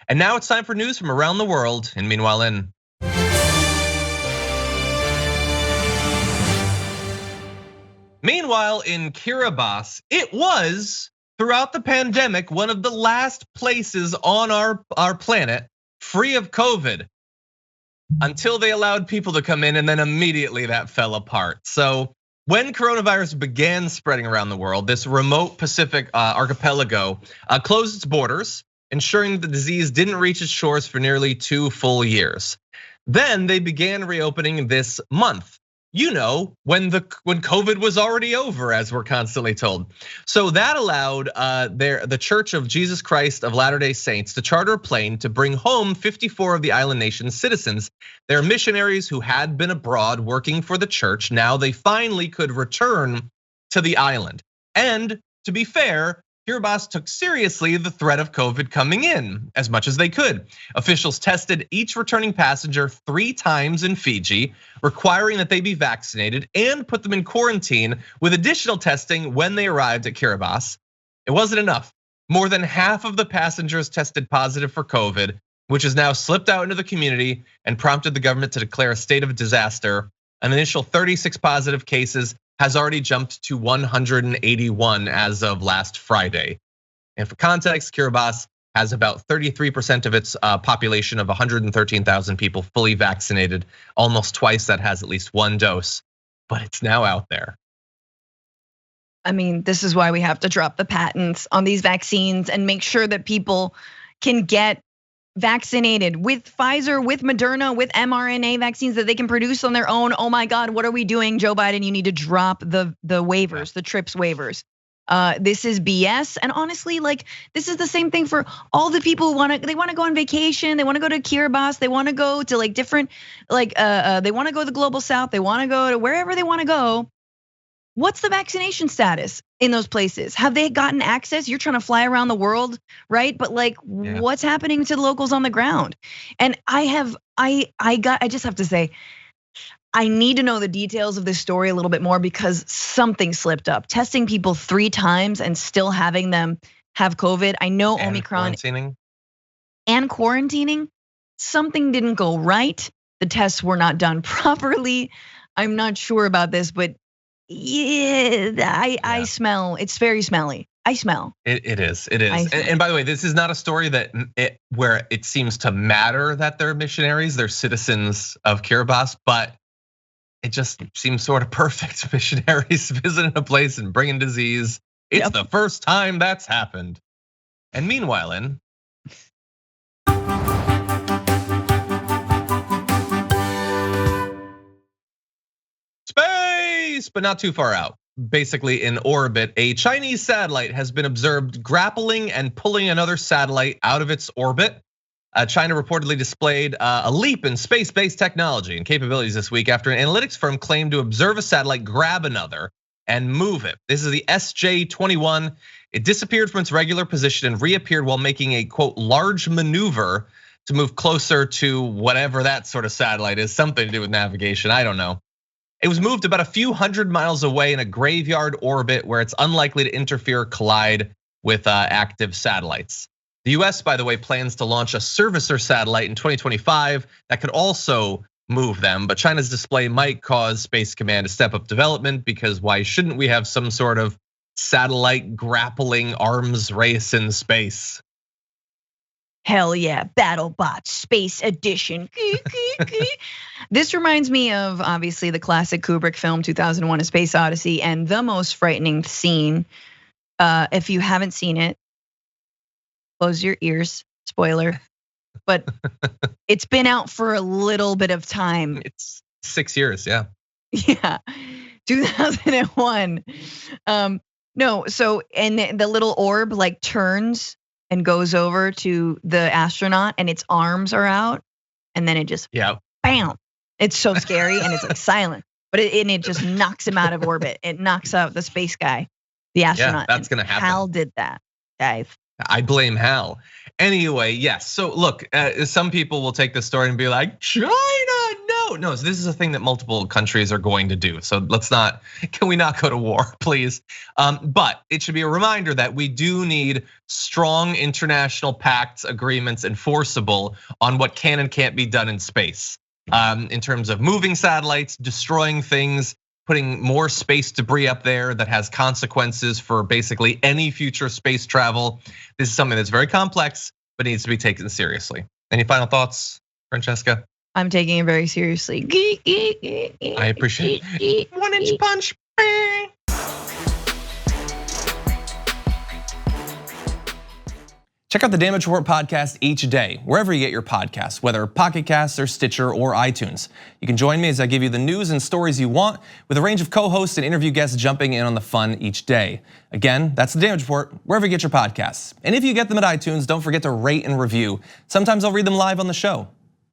And now it's time for news from around the world. And meanwhile in Kiribati, it was throughout the pandemic one of the last places on our planet free of COVID until they allowed people to come in, and then immediately that fell apart. So when coronavirus began spreading around the world, this remote Pacific archipelago closed its borders, ensuring the disease didn't reach its shores for nearly 2 full years. Then they began reopening this month. You know, when COVID was already over, as we're constantly told. So that allowed the Church of Jesus Christ of Latter-day Saints to charter a plane to bring home 54 of the island nation's citizens. They're missionaries who had been abroad working for the church. Now they finally could return to the island. And to be fair, Kiribati took seriously the threat of COVID coming in as much as they could. Officials tested each returning passenger 3 times in Fiji, requiring that they be vaccinated and put them in quarantine with additional testing when they arrived at Kiribati. It wasn't enough. More than half of the passengers tested positive for COVID, which has now slipped out into the community and prompted the government to declare a state of disaster. An initial 36 positive cases has already jumped to 181 as of last Friday. And for context, Kiribati has about 33% of its population of 113,000 people fully vaccinated, almost twice that has at least 1 dose, but it's now out there. I mean, this is why we have to drop the patents on these vaccines and make sure that people can get vaccinated with Pfizer, with Moderna, with mRNA vaccines that they can produce on their own. Oh my God, what are we doing? Joe Biden, you need to drop the waivers, the TRIPS waivers. This is BS. And honestly, like this is the same thing for all the people who they want to go on vacation. They want to go to Kiribati. They want to go to like different, they want to go to the global south. They want to go to wherever they want to go. What's the vaccination status in those places? Have they gotten access? You're trying to fly around the world, right? But like, what's happening to the locals on the ground? And I just have to say, I need to know the details of this story a little bit more because something slipped up. Testing people 3 times and still having them have COVID. I know Omicron and quarantining, something didn't go right. The tests were not done properly. I'm not sure about this, but I smell, it's very smelly. I smell. It is. And by the way, this is not a story where it seems to matter that they're missionaries, they're citizens of Kiribati, but it just seems sort of perfect. Missionaries visiting a place and bringing disease. It's the first time that's happened. And meanwhile, space, but not too far out. Basically in orbit, a Chinese satellite has been observed grappling and pulling another satellite out of its orbit. China reportedly displayed a leap in space-based technology and capabilities this week after an analytics firm claimed to observe a satellite grab another and move it. This is the SJ-21. It disappeared from its regular position and reappeared while making a quote large maneuver to move closer to whatever that sort of satellite is, something to do with navigation, I don't know. It was moved about a few hundred miles away in a graveyard orbit where it's unlikely to interfere or collide with active satellites. The US, by the way, plans to launch a servicer satellite in 2025 that could also move them, but China's display might cause Space Command to step up development because why shouldn't we have some sort of satellite grappling arms race in space? Hell yeah, BattleBots Space Edition. This reminds me of obviously the classic Kubrick film 2001: A Space Odyssey, and the most frightening scene. If you haven't seen it, close your ears. Spoiler, but it's been out for a little bit of time. It's 6 years, yeah. Yeah, 2001. No, so and the little orb like turns and goes over to the astronaut and its arms are out and then it just bam. It's so scary and it's like silent, but it just knocks him out of orbit. It knocks out the space guy, the astronaut. Yeah, that's gonna happen. Hal did that, guys. I blame Hal. Anyway, yes, so look, some people will take this story and be like, China, no. No. So this is a thing that multiple countries are going to do. So can we not go to war, please? But it should be a reminder that we do need strong international pacts, agreements enforceable on what can and can't be done in space. In terms of moving satellites, destroying things, putting more space debris up there that has consequences for basically any future space travel. This is something that's very complex, but needs to be taken seriously. Any final thoughts, Francesca? I'm taking it very seriously. I appreciate it. 1-inch punch. Check out the Damage Report podcast each day, wherever you get your podcasts, whether Pocket Casts or Stitcher or iTunes. You can join me as I give you the news and stories you want, with a range of co-hosts and interview guests jumping in on the fun each day. Again, that's the Damage Report, wherever you get your podcasts. And if you get them at iTunes, don't forget to rate and review. Sometimes I'll read them live on the show.